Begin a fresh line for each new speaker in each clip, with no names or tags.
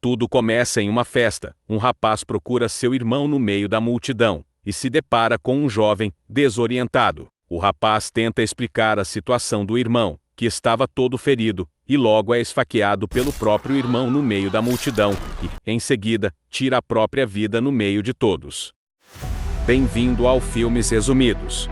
Tudo começa em uma festa. Um rapaz procura seu irmão no meio da multidão e se depara com um jovem desorientado. O rapaz tenta explicar a situação do irmão, que estava todo ferido, e logo é esfaqueado pelo próprio irmão no meio da multidão e, em seguida, tira a própria vida no meio de todos. Bem-vindo ao Filmes Resumidos.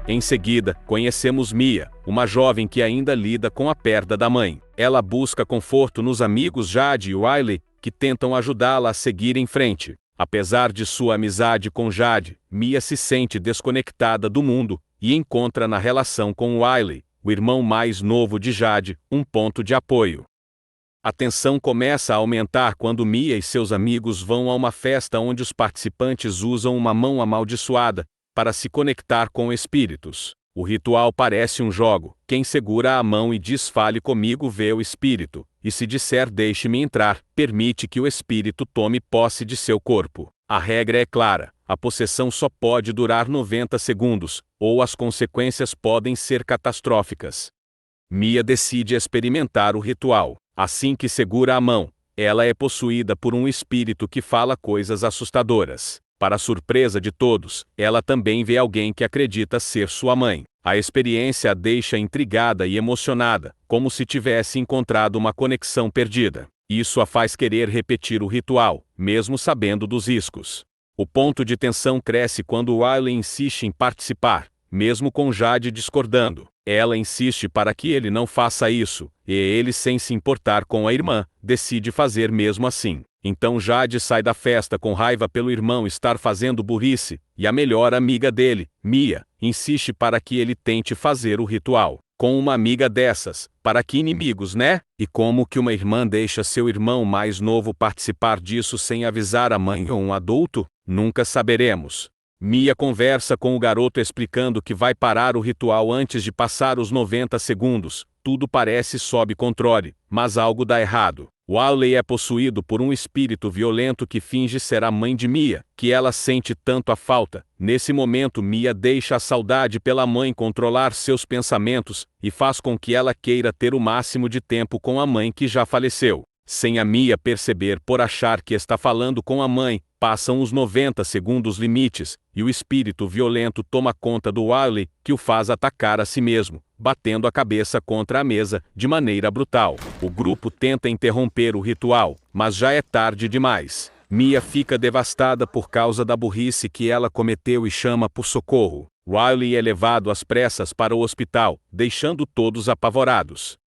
Em seguida, conhecemos Mia, uma jovem que ainda lida com a perda da mãe. Ela busca conforto nos amigos Jade e Riley, que tentam ajudá-la a seguir em frente. Apesar de sua amizade com Jade, Mia se sente desconectada do mundo e encontra na relação com Riley, o irmão mais novo de Jade, um ponto de apoio. A tensão começa a aumentar quando Mia e seus amigos vão a uma festa onde os participantes usam uma mão amaldiçoada para se conectar com espíritos. O ritual parece um jogo. Quem segura a mão e diz "fale comigo" vê o espírito, e se disser "deixe-me entrar", permite que o espírito tome posse de seu corpo. A regra é clara: a possessão só pode durar 90 segundos, ou as consequências podem ser catastróficas. Mia decide experimentar o ritual. Assim que segura a mão, ela é possuída por um espírito que fala coisas assustadoras. Para surpresa de todos, ela também vê alguém que acredita ser sua mãe. A experiência a deixa intrigada e emocionada, como se tivesse encontrado uma conexão perdida. Isso a faz querer repetir o ritual, mesmo sabendo dos riscos. O ponto de tensão cresce quando Riley insiste em participar, mesmo com Jade discordando. Ela insiste para que ele não faça isso, e ele, sem se importar com a irmã, decide fazer mesmo assim. Então Jade sai da festa com raiva pelo irmão estar fazendo burrice, e a melhor amiga dele, Mia, insiste para que ele tente fazer o ritual. Com uma amiga dessas, para que inimigos, né? E como que uma irmã deixa seu irmão mais novo participar disso sem avisar a mãe ou um adulto? Nunca saberemos. Mia conversa com o garoto explicando que vai parar o ritual antes de passar os 90 segundos. Tudo parece sob controle, mas algo dá errado. Riley é possuído por um espírito violento que finge ser a mãe de Mia, que ela sente tanto a falta. Nesse momento, Mia deixa a saudade pela mãe controlar seus pensamentos e faz com que ela queira ter o máximo de tempo com a mãe que já faleceu. Sem a Mia perceber por achar que está falando com a mãe, passam os 90 segundos limites, e o espírito violento toma conta do Riley, que o faz atacar a si mesmo, batendo a cabeça contra a mesa, de maneira brutal. O grupo tenta interromper o ritual, mas já é tarde demais. Mia fica devastada por causa da burrice que ela cometeu e chama por socorro. Riley é levado às pressas para o hospital, deixando todos apavorados.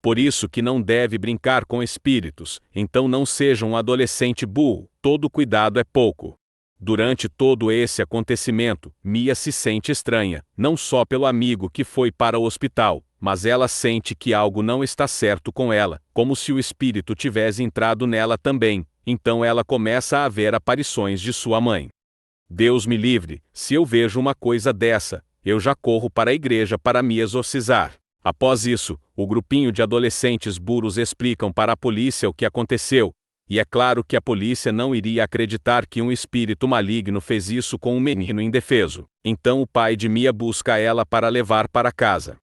Por isso que não deve brincar com espíritos, então não seja um adolescente burro, todo cuidado é pouco. Durante todo esse acontecimento, Mia se sente estranha, não só pelo amigo que foi para o hospital, mas ela sente que algo não está certo com ela, como se o espírito tivesse entrado nela também, então ela começa a ver aparições de sua mãe. Deus me livre, se eu vejo uma coisa dessa, eu já corro para a igreja para me exorcizar. Após isso, o grupinho de adolescentes burros explicam para a polícia o que aconteceu, e é claro que a polícia não iria acreditar que um espírito maligno fez isso com um menino indefeso. Então o pai de Mia busca ela para levar para casa.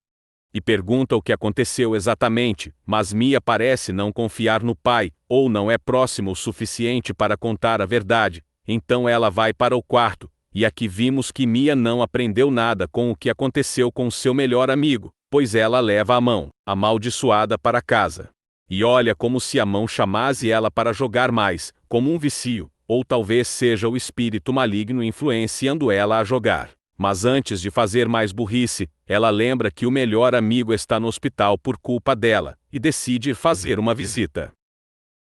E pergunta o que aconteceu exatamente, mas Mia parece não confiar no pai, ou não é próximo o suficiente para contar a verdade, então ela vai para o quarto, e aqui vimos que Mia não aprendeu nada com o que aconteceu com seu melhor amigo, pois ela leva a mão amaldiçoada para casa. E olha como se a mão chamasse ela para jogar mais, como um vício, ou talvez seja o espírito maligno influenciando ela a jogar. Mas antes de fazer mais burrice, ela lembra que o melhor amigo está no hospital por culpa dela, e decide ir fazer uma visita.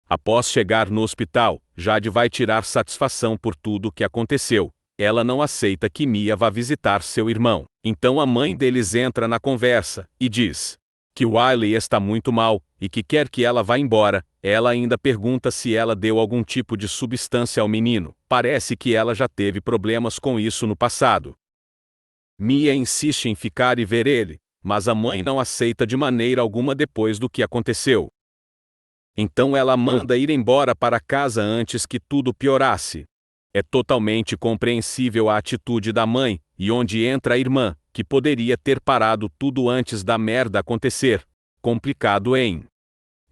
Após chegar no hospital, Jade vai tirar satisfação por tudo o que aconteceu. Ela não aceita que Mia vá visitar seu irmão. Então a mãe deles entra na conversa e diz que Riley está muito mal e que quer que ela vá embora. Ela ainda pergunta se ela deu algum tipo de substância ao menino. Parece que ela já teve problemas com isso no passado. Mia insiste em ficar e ver ele, mas a mãe não aceita de maneira alguma depois do que aconteceu. Então ela manda ir embora para casa antes que tudo piorasse. É totalmente compreensível a atitude da mãe, e onde entra a irmã, que poderia ter parado tudo antes da merda acontecer. Complicado, hein?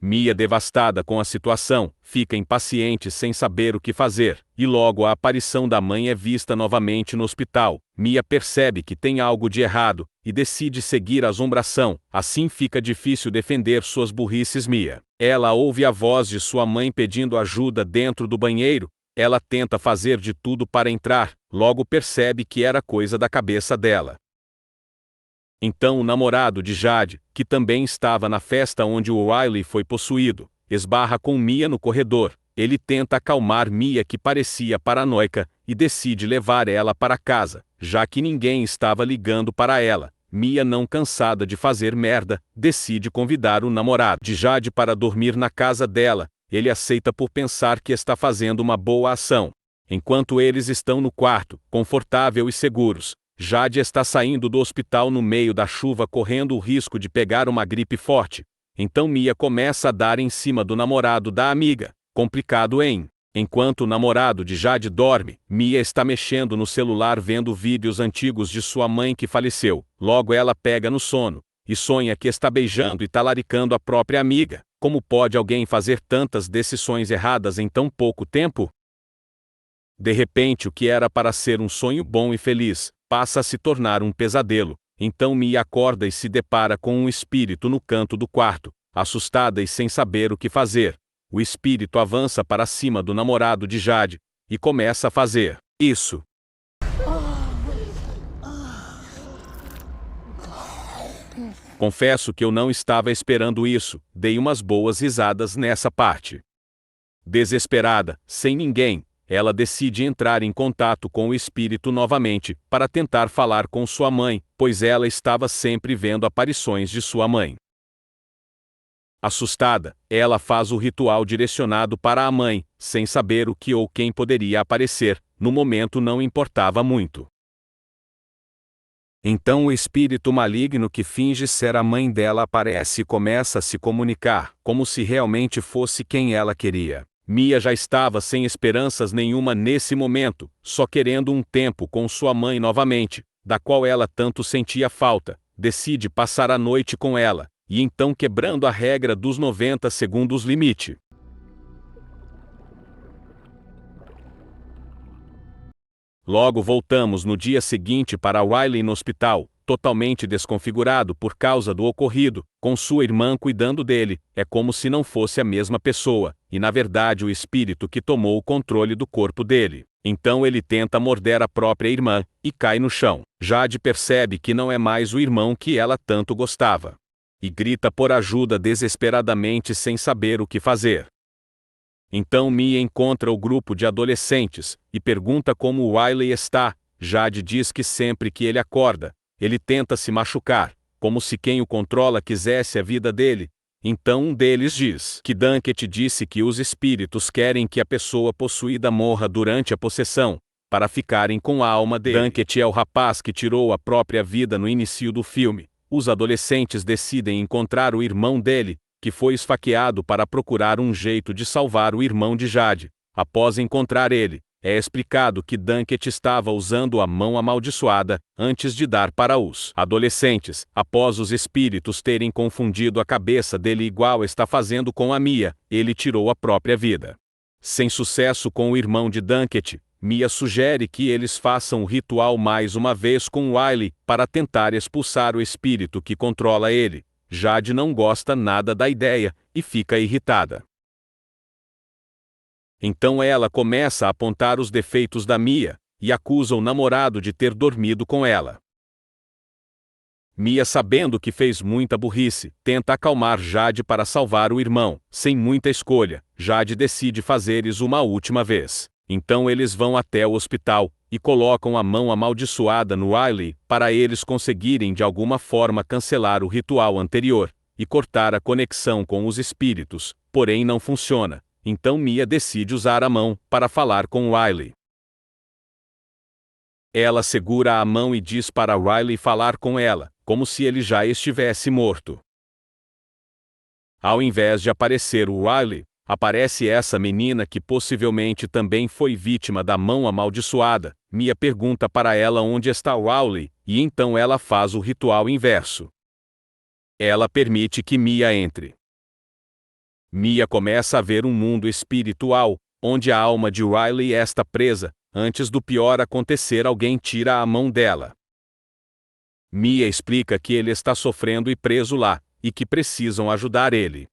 Mia, devastada com a situação, fica impaciente sem saber o que fazer, e logo a aparição da mãe é vista novamente no hospital. Mia percebe que tem algo de errado, e decide seguir a assombração, assim fica difícil defender suas burrices. Mia. Ela ouve a voz de sua mãe pedindo ajuda dentro do banheiro. Ela tenta fazer de tudo para entrar, logo percebe que era coisa da cabeça dela. Então o namorado de Jade, que também estava na festa onde o Riley foi possuído, esbarra com Mia no corredor. Ele tenta acalmar Mia, que parecia paranoica, e decide levar ela para casa, já que ninguém estava ligando para ela. Mia, não cansada de fazer merda, decide convidar o namorado de Jade para dormir na casa dela. Ele aceita por pensar que está fazendo uma boa ação. Enquanto eles estão no quarto, confortável e seguros, Jade está saindo do hospital no meio da chuva, correndo o risco de pegar uma gripe forte. Então Mia começa a dar em cima do namorado da amiga. Complicado, hein? Enquanto o namorado de Jade dorme, Mia está mexendo no celular vendo vídeos antigos de sua mãe que faleceu. Logo ela pega no sono, e sonha que está beijando e talaricando a própria amiga. Como pode alguém fazer tantas decisões erradas em tão pouco tempo? De repente, o que era para ser um sonho bom e feliz, passa a se tornar um pesadelo. Então Mia acorda e se depara com um espírito no canto do quarto. Assustada e sem saber o que fazer, o espírito avança para cima do namorado de Jade, e começa a fazer isso. Confesso que eu não estava esperando isso, dei umas boas risadas nessa parte. Desesperada, sem ninguém, ela decide entrar em contato com o espírito novamente, para tentar falar com sua mãe, pois ela estava sempre vendo aparições de sua mãe. Assustada, ela faz o ritual direcionado para a mãe, sem saber o que ou quem poderia aparecer. No momento não importava muito. Então o espírito maligno que finge ser a mãe dela aparece e começa a se comunicar, como se realmente fosse quem ela queria. Mia já estava sem esperanças nenhuma nesse momento, só querendo um tempo com sua mãe novamente, da qual ela tanto sentia falta. Decide passar a noite com ela, e então, quebrando a regra dos 90 segundos limite, logo voltamos no dia seguinte para Riley no hospital, totalmente desconfigurado por causa do ocorrido, com sua irmã cuidando dele. É como se não fosse a mesma pessoa, e na verdade o espírito que tomou o controle do corpo dele. Então ele tenta morder a própria irmã, e cai no chão. Jade percebe que não é mais o irmão que ela tanto gostava, e grita por ajuda desesperadamente sem saber o que fazer. Então Mia encontra o grupo de adolescentes, e pergunta como o Riley está. Jade diz que sempre que ele acorda, ele tenta se machucar, como se quem o controla quisesse a vida dele. Então um deles diz que Dunkett disse que os espíritos querem que a pessoa possuída morra durante a possessão, para ficarem com a alma dele. Dunkett é o rapaz que tirou a própria vida no início do filme. Os adolescentes decidem encontrar o irmão dele, que foi esfaqueado, para procurar um jeito de salvar o irmão de Jade. Após encontrar ele, é explicado que Dunkett estava usando a mão amaldiçoada, antes de dar para os adolescentes. Após os espíritos terem confundido a cabeça dele igual está fazendo com a Mia, ele tirou a própria vida. Sem sucesso com o irmão de Dunkett, Mia sugere que eles façam o ritual mais uma vez com Riley, para tentar expulsar o espírito que controla ele. Jade não gosta nada da ideia, e fica irritada. Então ela começa a apontar os defeitos da Mia, e acusa o namorado de ter dormido com ela. Mia, sabendo que fez muita burrice, tenta acalmar Jade para salvar o irmão. Sem muita escolha, Jade decide fazer isso uma última vez. Então eles vão até o hospital, e colocam a mão amaldiçoada no Riley, para eles conseguirem de alguma forma cancelar o ritual anterior, e cortar a conexão com os espíritos, porém não funciona. Então Mia decide usar a mão, para falar com Riley. Ela segura a mão e diz para Riley falar com ela, como se ele já estivesse morto. Ao invés de aparecer o Riley, aparece essa menina que possivelmente também foi vítima da mão amaldiçoada. Mia pergunta para ela onde está o Riley, e então ela faz o ritual inverso. Ela permite que Mia entre. Mia começa a ver um mundo espiritual, onde a alma de Riley está presa. Antes do pior acontecer, alguém tira a mão dela. Mia explica que ele está sofrendo e preso lá, e que precisam ajudar ele.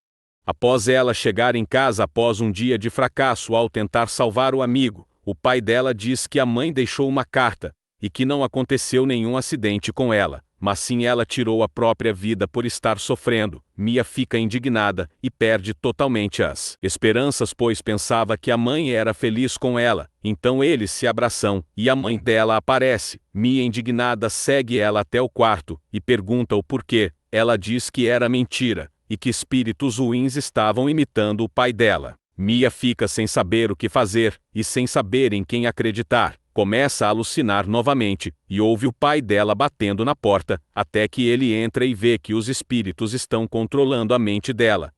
Após ela chegar em casa após um dia de fracasso ao tentar salvar o amigo, o pai dela diz que a mãe deixou uma carta, e que não aconteceu nenhum acidente com ela, mas sim ela tirou a própria vida por estar sofrendo. Mia fica indignada e perde totalmente as esperanças, pois pensava que a mãe era feliz com ela. Então eles se abraçam, e a mãe dela aparece. Mia, indignada, segue ela até o quarto, e pergunta o porquê. Ela diz que era mentira, e que espíritos ruins estavam imitando o pai dela. Mia fica sem saber o que fazer, e sem saber em quem acreditar. Começa a alucinar novamente, e ouve o pai dela batendo na porta, até que ele entra e vê que os espíritos estão controlando a mente dela.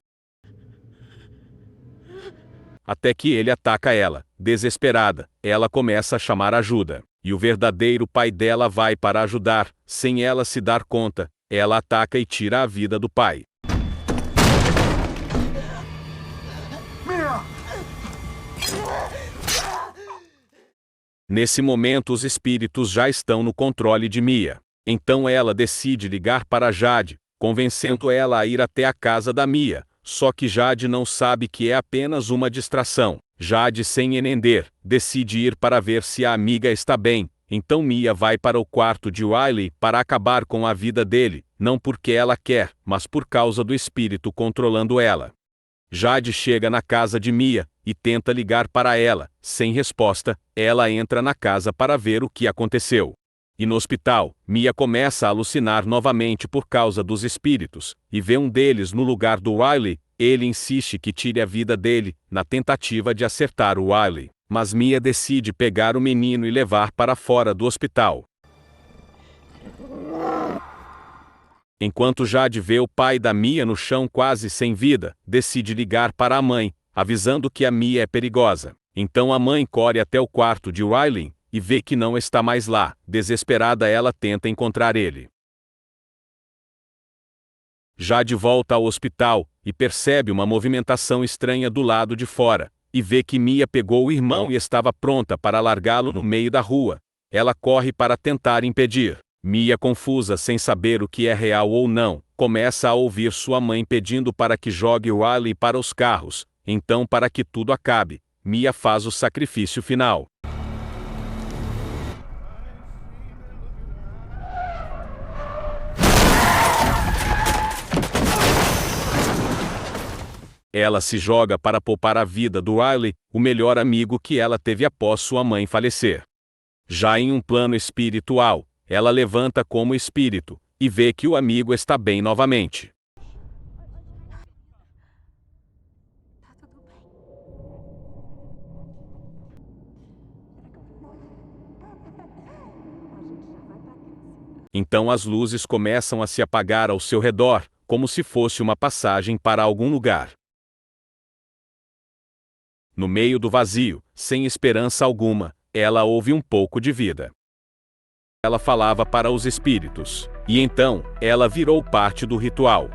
Até que ele ataca ela. Desesperada, ela começa a chamar ajuda, e o verdadeiro pai dela vai para ajudar. Sem ela se dar conta, ela ataca e tira a vida do pai. Nesse momento, os espíritos já estão no controle de Mia. Então ela decide ligar para Jade, convencendo ela a ir até a casa da Mia. Só que Jade não sabe que é apenas uma distração. Jade, sem entender, decide ir para ver se a amiga está bem. Então Mia vai para o quarto de Riley para acabar com a vida dele, não porque ela quer, mas por causa do espírito controlando ela. Jade chega na casa de Mia e tenta ligar para ela. Sem resposta, ela entra na casa para ver o que aconteceu. E no hospital, Mia começa a alucinar novamente por causa dos espíritos, e vê um deles no lugar do Riley. Ele insiste que tire a vida dele, na tentativa de acertar o Riley. Mas Mia decide pegar o menino e levar para fora do hospital. Enquanto Jade vê o pai da Mia no chão quase sem vida, decide ligar para a mãe, avisando que a Mia é perigosa. Então a mãe corre até o quarto de Riley, e vê que não está mais lá. Desesperada, ela tenta encontrar ele. Jade volta ao hospital, e percebe uma movimentação estranha do lado de fora, e vê que Mia pegou o irmão e estava pronta para largá-lo no meio da rua. Ela corre para tentar impedir. Mia, confusa sem saber o que é real ou não, começa a ouvir sua mãe pedindo para que jogue o Riley para os carros. Então, para que tudo acabe, Mia faz o sacrifício final. Ela se joga para poupar a vida do Riley, o melhor amigo que ela teve após sua mãe falecer. Já em um plano espiritual, ela levanta como espírito, e vê que o amigo está bem novamente. Então as luzes começam a se apagar ao seu redor, como se fosse uma passagem para algum lugar. No meio do vazio, sem esperança alguma, ela ouve um pouco de vida. Ela falava para os espíritos, e então, ela virou parte do ritual.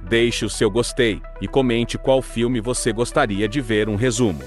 Deixe o seu gostei, e comente qual filme você gostaria de ver um resumo.